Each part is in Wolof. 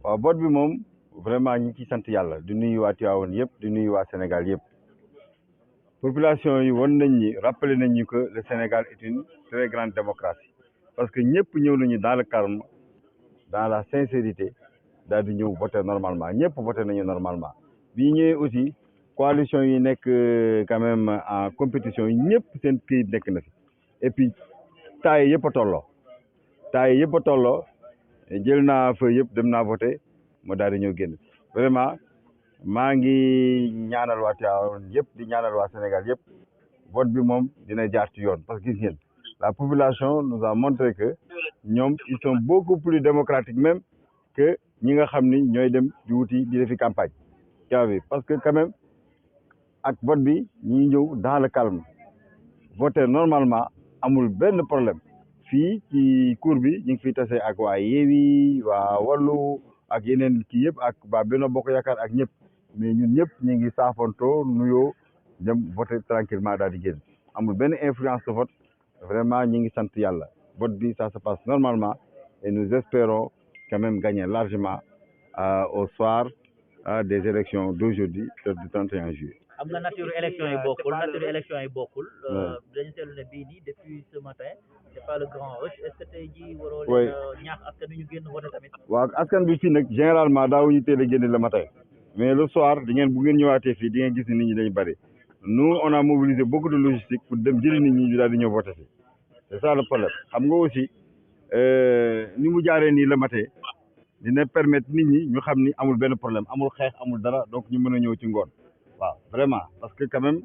waaw vote bi moom vraiment ñu ngi ciy sant yàlla di nuyu waa Tivaouane yëpp di nuyu waa Sénégal yëpp population yi won nañ ñi rappelé nañ ñu que le Sénégal est une très grande démocratie parce que ñëpp ñëw nañu dans le calme dans la sincérité daal di ñëw voter normalement ñëpp voter nañu normalement bi ñëwee aussi coalition yi nekk quand même en compétition yi ñëpp seen këyit nekk na fi et puis taay yëpp a tolloo jël naa fa yëpp dem naa voter ma daal di ñëw génn vraiment maa ngi ñaanal waa Tivaouane yëpp di ñaanal waa Sénégal yëpp vote bi moom dina jaar ci yoon parce que gis ngeen la population nous a montré que ñoom ils sont beaucoup plus démocratiques même que ñi nga xam ni ñooy dem di wuti di defi campagne bi parce que quand même ak vote bi ñi ñëw dans le calme voter normalement amul benn problème fii ci cour bi ñu ngi fiy tase ak waa Yewwi waa Wallu ak yeneen kii yëpp ak waa Benno Bokk Yaakaar ak ñëpp mais ñun ñëpp ñu ngi saafontoo nuyoo dem voter tranquillement daal di génn amul benn influence de vote vraiment ñi ngi sant yàlla vote bi ça se passe normalement et nous espérons quand même gagner largement au soir des élections d'aujourd'hui du 31 juillet. am nga nature élection yi bokkul dañu seetlu ne bii nii depuis ce matin c'est pas le grand rush est-ce que tey jii waroo leen ñaax askan wi ñu génn voter tamit. waaw askan bi fii nag généralement daawuñu teel a génn le matin mais le soir di ngeen bu ngeen ñëwaatee fii di ngeen gis ni nit ñi dañu bari nous on a mobilisé beaucoup de logistique pour dem jëli nit ñi ñu daal di ñëw voter fii c'est ça le problème xam nga aussi ni mu jaaree nii le matin dina permettre nit ñi ñu xam ni amul benn problème amul xeex amul dara donc ñu mën a ñëw ci ngoon waaw vraiment parce que quand même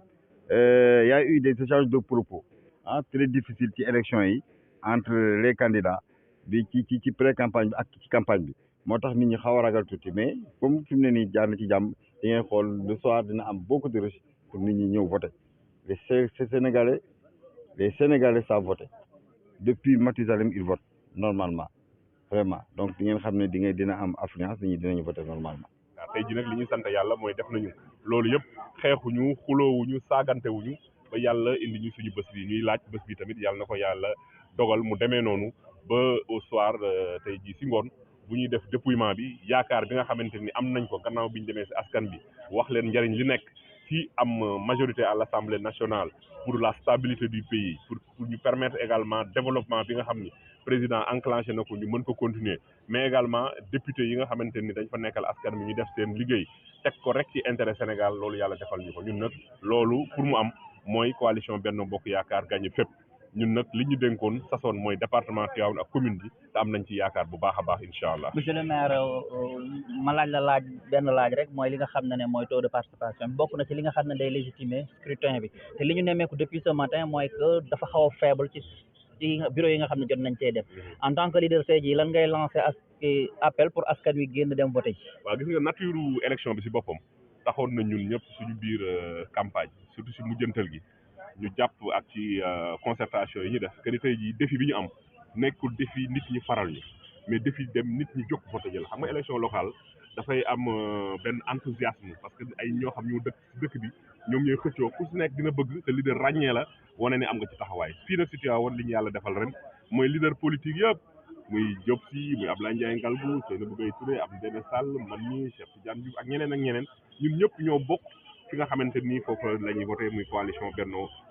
y a eu des échanges de propos très difficiles ci élection yi entre les candidats bi ci pré-campagne bi ak ci campagne bi moo tax nit ñi xaw a ragal tuuti mais comme fi mu ne nii jaar na ci jàmm di ngeen xool le soir dina am beaucoup de rush pour nit ñi ñëw voter les Sénégalais savent voter depuis Mathusalem ils votent normalement vraiment donc di ngeen xam ne dina am affluence nit ñi dinañu voter normalement. waaw tey jii nag li ñu sant yàlla mooy def nañu loolu yëpp xeexuñu xuloowuñu saagantewuñu ba yàlla indi ñu suñu bés bi ñuy laaj bés bi tamit yàlla na ko yàlla dogal mu demee noonu ba au soir tey jii si ngoon bu ñuy def dépouillement bi yaakaar bi nga xamante ni am nañ ko gannaaw bi ñu demee si askan bi wax leen njariñ li nekk ci am majorité à l'Assemblée nationale pour la stabilité du pays pour ñu permettre également développement bi nga xam ni président enclenché na ko ñu mën ko continuer mais également député yi nga xamante ni dañ fa nekkal askan bi ñu def seen liggéey teg ko rek ci intérêt Sénégal loolu yàlla defal ñu ko ñun nag loolu pour mu am mooy coalition Benno Bokk Yaakaar gagné fépp ñun nag li ñu dénkoon sasoon mooy département Tivaouane ak commune bi te am nañ ci yaakaar bu baax a baax incha allah. monsieur le maire ma laaj benn laaj rek mooy li nga xam ne mooy taux de participation bi bokk na ci li nga xam ne day légitimer scrutin bi te li ñu nemmeeku depuis ce matin mooy que dafa xaw a faible ci bureau yi nga xam ne jot nañ cee def en tant que leader tey jii lan ngay lancer appel pour askan wi génn dem voter ji. waaw gis nga nature élection bi si boppam taxoon na ñun ñëpp suñu biir campagne surtout si mujjantal gi. ñu jàpp ak ci concertation yi ñu def que ni tey jii défi bi ñu am nekkul défi nit ñi faral ñu mais défi dem nit ñi jóg vote jël xam nga élection locale dafay am benn enthousiasme parce que ay ñoo xam ñoo dëkk bi ñoom ñooy xëccoo ku si nekk dina bëgg te leader ràññee la wane ne am nga ci taxawaay fii nag si Tivaouane li ñu yàlla defal ren mooy leader politique yëpp muy Diop Sy muy Abdoulaye Ndiaye Ngalgou Seynabou Gaye Touré Abdou Ndéné Sall man mii Cheikh Tidiane Diouf ak ñeneen ñun ñëpp ñoo bokk fi nga xamante ni foofu la ñuy voté muy coalition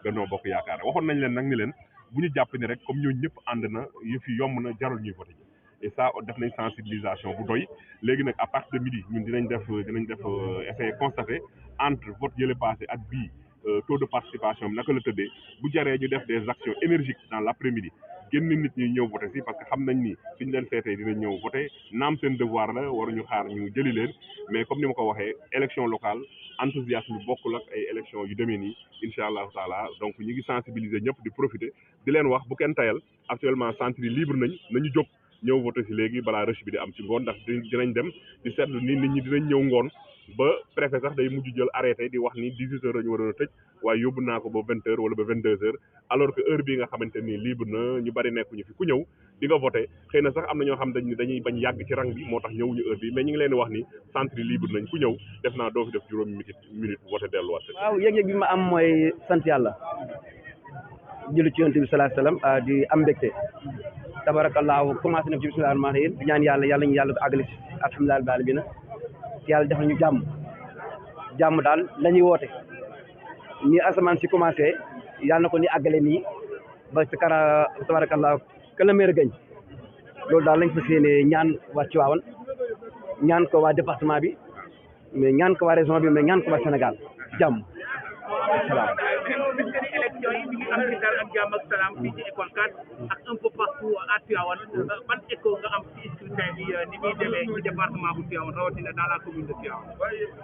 Benno Bokk Yaakaar waxoon nañ leen nag ni leen bu ñu jàpp ni rek comme ñoo ñëpp ànd na yëf yi yomb na jarul ñuy voté ji et ça def nañ sensibilisation bu doy léegi nag à partir de midi ñun dinañ def essayer constater entre vote yële passé ak bii taux de participation bi naka la tëddee bu jaree ñu def des actions énergiques dans l'après-midi génn nit ñi ñëw voté si parce que xam nañ ni suñ leen seetee dinañ ñëw voté naam seen devoir la waruñu xaar ñu jëli leen mais comme ni ma ko waxee élection locale enthousiasme bi bokkul ak ay élection yu demee nii incha allahu taala donc ñu ngi sensibiliser ñëpp di profiter di leen wax bu kenn tayal actuellement centre yi libre nañu jóg ñëw voté si léegi balaa rush bi di am ci ngoon ndax dinañ dem di seetlu ni nit ñi dinañ ñëw ngoon ba préfet sax day mujj jël arrêté di wax ni 18 heures la ñu waroon a tëj waaye yóbbu naa ko ba 20 heures wala ba 22 heures alors que heure bii nga xamante ni libre na ñu bari nekkuñu fi ku ñëw di nga voté xëy na sax am na ñoo xam dañuy bañ yàgg ci rang bi moo tax ñëwuñu heure bi mais ñu ngi leen di wax ni centre yi libre nañ ku ñëw def naa doo fi def juróomi minute voté delluwaat. waaw yëg-yëg bi ma am mooy sant yàlla julli ci yonent bi sallallahu alayhi wasallam di am mbégte tabarakallahu commencé na ci bismillahir rahmanir rahim di ñaan yàlla ñu yàlla àggale si alhamdulillahi rabbil alamin yàlla defal ñu jàmm daal la ñuy woote ni asamaan si commencé yàlla na ko ni àggale nii ba ci kara tabarakallahu que le maire gañ loolu daal lañ fas yéene ñaan waa Tivaouane ñaan ko waa département bi mais ñaan ko waa région bi mais ñaan ko waa Sénégal jàmm salaam. élection yi mi ngi am ci dal ak jàmm ak salaam fii ci école 4 ak un peu partout à Tivaouane ban écho nga am ci scrutin bi ni muy demee ci département bu Tivaouane rawatina dans la commune de Tivaouane.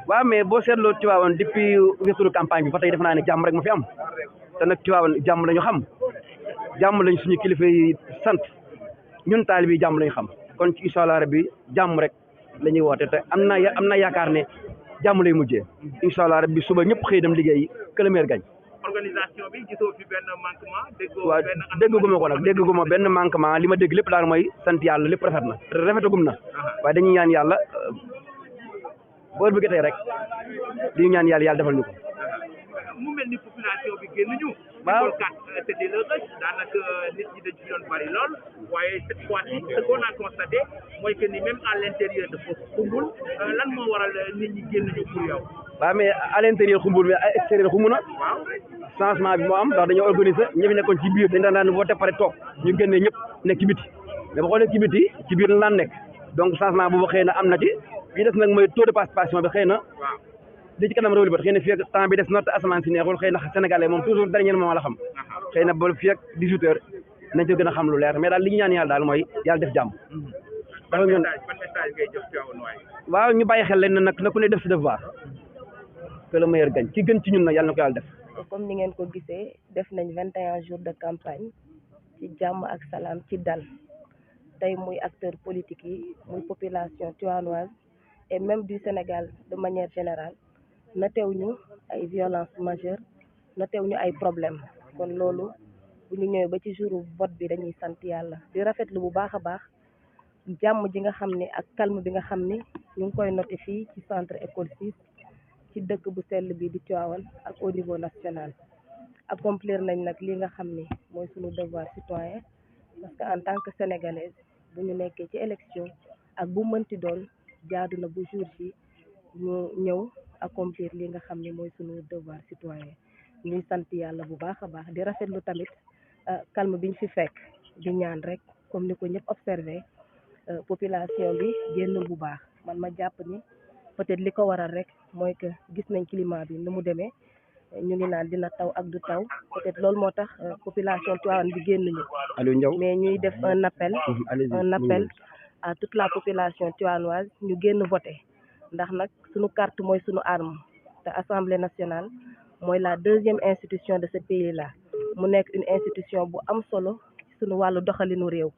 waaw mais boo seetloo Tivaouane depuis ouverture campagne bi ba tey def naa ne jàmm rek ma fi am te nag Tivaouane jàmm la ñu xam jàmm lañ suñu kilifa yi sant ñun taalibe yi jàmm la ñu xam kon incha allah rabbi jàmm rek la ñuy woote te am na yaakaar ne jàmm lay mujjee incha allah rabbi suba ñëpp xëy dem liggéey que le maire gagne. organisation bi gisoo fi benn manquement. waaw dégguma ko nag dégguma benn manquement li ma dégg lépp daal mooy sant yàlla lépp rafet na rafetagum na waaye dañuy ñaan yàlla boor bi tey rek li ñu ñaan yàlla defal ñu ko. mu mel ni population bi génn ñu. waaw école 4 c'était le rush daanaka nit ñi dañ ci doon bari lool waaye cette fois-ci ce qu'on a constaté mooy que ni même à l'intérieur de Khoumboul lan moo waral nit ñi génn ñu pour yow. waaw mais à l'intérieur Khoumboul mais à extérieur xumb na waaw changement bi moo am ndax dañoo organiser ñëpp nekkoon ci biir dañ daan voté pare toog ñu génnee ñëpp nekk ci biti mais ba xoolee ci biti ci biir la daan nekk donc changement boobu xëy na am na ci li des nag mooy taux de participation bi xëy na li ci kanam réew li bat xëy na fii ak temps bi des na te asamaan si neexul xëy na sénégalais moom toujours dernier moment la xam xëy na ba fii ak 18 heures nañ ko gën a xam lu leer mais daal li ñu ñaan yàlla daal mooy yàlla def jàmm dafa ñun ban message ngay jox Tivaouane waay. waaw ñu bàyyi xel leen nag na ku ne def si devoir que le meilleur gagne ci gën ci ñun nag yàlla na ko yàlla def. comme ni ngeen ko gisee def nañ 21 jours de campagne ci jàmm ak salaam ci dal tey muy acteurs politiques yi muy population tivaouanoise et même du Sénégal de manière générale notew ñu ay violences majeures notew ñu ay problèmes kon loolu bu ñu ñëwee ba ci jour vote bi dañuy sant yàlla di rafetlu bu baax a baax jàmm ji nga xam ne ak calme bi nga xam ni ñu ngi koy noté fii ci centre école 6 ci dëkk bu sell bi di Tivaouane ak au niveau national accomplir nañ nag li nga xam ni mooy sunu devoir citoyen parce que en tant que sénégalaise bu ñu nekkee ci élection ak bu mënti doon jaadu na bu jour ji ñu ñëw accomplir li nga xam ni mooy sunu devoir citoyen ñuy sant yàlla bu baax a baax di rafetlu tamit calme bi ñu fi fekk di ñaan rek comme ni ko ñëpp observé population bi génnul bu baax man ma jàpp ni peut-être li ko waral rek mooy que gis nañ climat bi ni mu demee ñu ngi naan dina taw ak du taw peut-être loolu moo tax population Tivaouane bi génn ñu Aliou Ndiaw mais ñuy def un appel à toute la population tivaouanoise ñu génn voter ndax nag suñu carte mooy suñu arme te Assemblée nationale mooy la deuxième institution de ce pays là mu nekk une institution bu am solo suñu wàllu doxalinu réew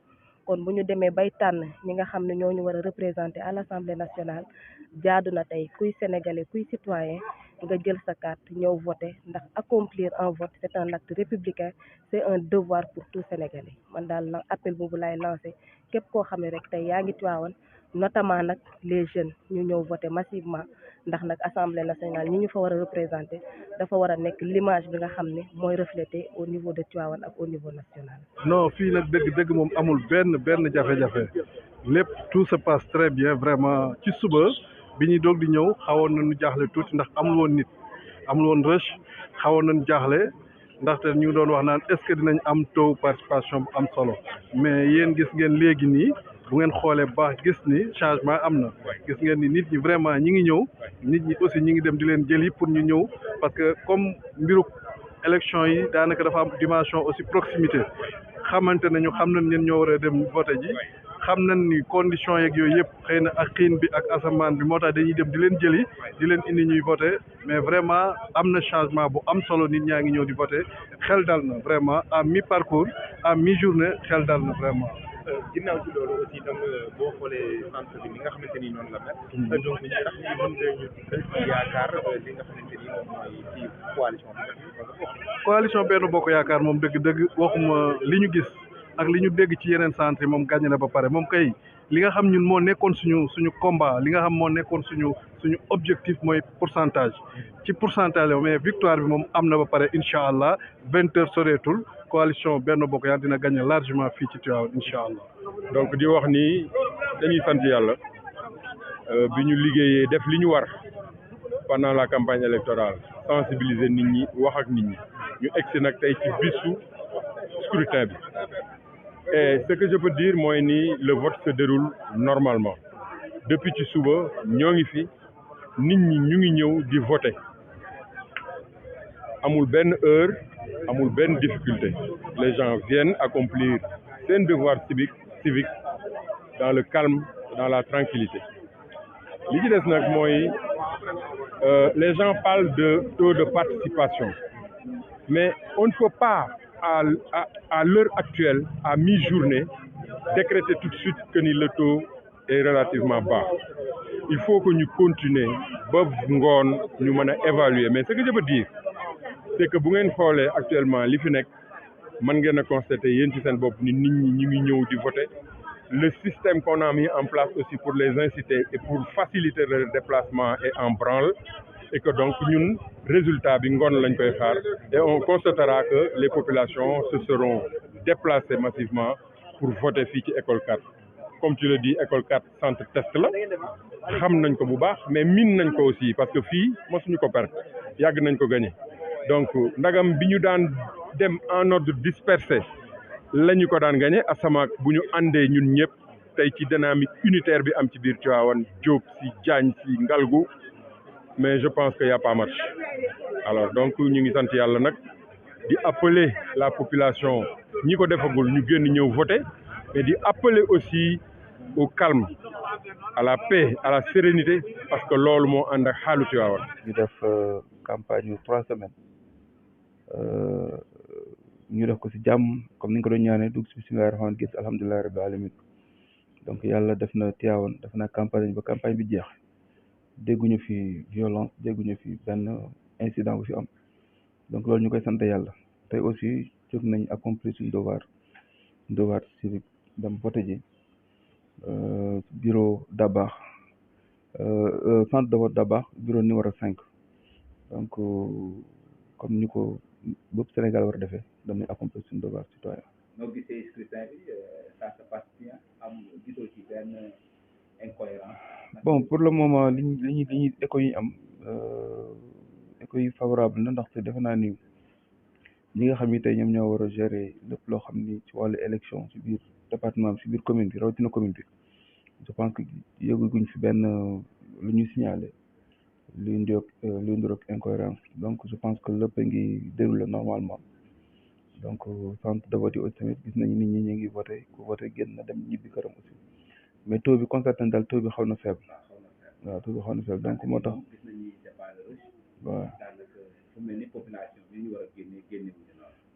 kon bu ñu demee bay tànn ñi nga xam ne ñoo ñu war a représenter à l'Assemblée nationale jaadu na tey kuy sénégalais kuy citoyen nga jël sa carte ñëw voter ndax accomplir un vote c'est un acte républicain c'est un devoir pour tout sénégalais man daal na appel boobu laay lancé képp koo xam ne rek tey yaa ngi Tivaouane notamment nag les jeunes ñu ñëw voter massivement ndax nag Assemblée nationale ñi ñu fa war a représenter dafa war a nekk l'image bi nga xam ne mooy refléter au niveau de Tivaouane ak au niveau national. non fii nag dëgg moom amul benn jafe-jafe lépp tout se passe très bien vraiment ci suba bi ñuy doog di ñëw xawoon nañu jaaxle tuuti ndax amul woon nit amul woon rush xawoon nañu jaaxle ndaxte ñu ngi doon wax naan est-ce que dinañ am taux participation bu am solo mais yéen gis ngeen léegi nii bu ngeen xoolee bu baax gis ni changement am na gis ngeen ni nit ñi vraiment ñi ngi ñëw nit ñi aussi ñi ngi dem di leen jëli pour ñu ñëw parce que comme mbiru élection yi daanaka dafa am dimension aussi proximité xamante nañu xam nañ ñen ñoo war a dem voté ji xam nañ ni conditions yeeg yooyu yëpp xëy na ak xiin bi ak asamaan bi moo tax dañuy dem di leen jëli di leen indi ñuy voté mais vraiment am na changement bu am solo nit ñaa ngi ñëw di voté xel dal na vraiment à mi parcours à mi journée xel dal na vraiment. ginnaaw ci loolu aussi itam boo xoolee centre bi li nga xamante ni noonu la mel. donc ndax ñi mën nga ñu yaakaar li nga xamante ni moom mooy ci coalition bi. coalition Benno Bokk Yaakaar moom dëgg waxuma li ñu gis ak li ñu dégg ci yeneen centre yi moom gàññ na ba pare moom kay li nga xam ñun moo nekkoon suñu combat li nga xam moo nekkoon suñu objectif mooy pourcentage ci pourcentage mais victoire bi moom am na ba pare incha allah 20 heures soreetul coalition Benno Bokk Yaakaar dina gagner largement fii ci Tivaouane incha allah. donc di wax ni dañuy sant yàlla bi ñu liggéeyee def li ñu war pendant la campagne électorale sensibiliser nit ñi wax ak nit ñi ñu egsi nag tey ci bisu scrutin bi et ce que je peux dire mooy ni le vote se déroule normalement depuis ci suba ñoo ngi fi nit ñi ñu ngi ñëw di voter amul benn heure amul benn difficulté les gens viennent accomplir seen devoir civique dans le calme dans la tranquillité li ci des nag mooy les gens parlent de taux de participation mais on ne peut pas à l'heure actuelle à mi-journée décréter tout de suite que ni le taux est relativement bas il faut que ñu continuer ba ngoon ñu mën a évaluer mais ce que je veux dire c'est que bu ngeen xoolee actuellement li fi nekk mën ngeen a constater yéen ci seen bopp ni nit ñi ñu ngi ñëw di voter le système qu'on a mis en place aussi pour les inciter et pour faciliter leur déplacement est en branle et que donc ñun résultat bi ngoon lañ koy xaar et on constatera que les populations se seront déplacées massivement pour voter fii ci école 4 comme tu le dis école 4 centre test la xam nañ ko bu baax mais miin nañ ko aussi parce que fii mosuñu ko perdre yàgg nañ ko gagner donc ndagam bi ñu daan dem en ordre dispersé la ñu ko daan gagner asamaak bu ñu àndee ñun ñëpp tey ci dynamique unitaire bi am ci biir Tivaouane Diop si Diagne si Ngalgou mais je pense que y a pas match alors donc ñu ngi sant yàlla nag di appeler la population ñi ko defagul ñu génn ñëw voter mais di appeler aussi au calme à la paix à la sérénité parce que loolu moo ànd ak xaalu Tivaouane. ñu def campagne yu 3 semaines ñu def ko ci jàmm comme ni nga ko doon ñaanee dugg ci bismillahi rahmaani gis alhamdulillahi rabbil alamin donc yàlla def na Tivaouane def na campagne ba campagne bi jeex dégguñu fi violence dégguñu fi benn incident bu fi am donc loolu ñu koy sant yàlla tey aussi jóg nañ accomplir suñu devoir civique dem voté ji bureau Dabakh centre de vote Dabakh bureau numéro 5 donc comme ni ko bépp Sénégal war a defee damay accomplir suñu devoir citoyen. noo gisee scrutin bi ça se passe bien am gisoo ci benn incohérence. bon pour le moment li ñuy écho yi am écho yi favorable na ndaxte defe naa ni ñi nga xam ni tey ñoom ñoo war a gérer lépp loo xam ni ci wàllu élection ci biir département bi ci biir commune bi rawatina commune bi je pense que yëguñ fi benn lu ñuy signalé luy ndiroog incohérence donc je pense que lépp a ngi déroulé normalement donc centre de vote yi aussi tamit gis nañu nit ñi ñu ngi voté ku voté génn na dem ñibbi këram aussi mais taux bi constaté daal taux bi xaw na faible waaw taux bi xaw na faible donc moo tax waaw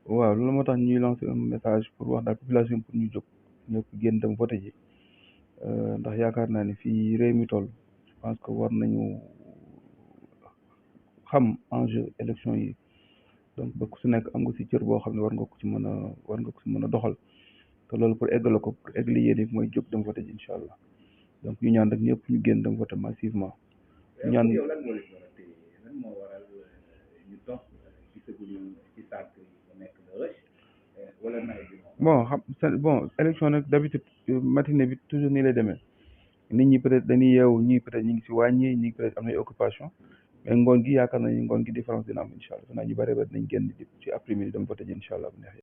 waaw loolu moo tax ñuy lancer un message pour wax daal population pour ñu jóg ñëpp génn dem voté ji ndax yaakaar naa ni fii réew mi toll je pense que war nañu xam enjeu élection yi donc ba ku su nekk am nga si cër boo xam ne war nga ko ci mën a doxal te loolu pour eggale ko pour eggale yéen mooy jóg dem voté ji incha allah donc ñu ñaan rek ñëpp ñu génn dem voté massivement ñaan bon élection nag d'habitude matinée bi toujours nii lay demee nit ñi peut-être dañuy yeewu ñii peut-être ñu ngi si wàññi ñii peut-être am na occupation mais ngoon gi yaakaar nañu ngoon gi différence dina am incha allah ñu bëri ba dinañ génn ci après midi dem voté ji incha allah bu neexee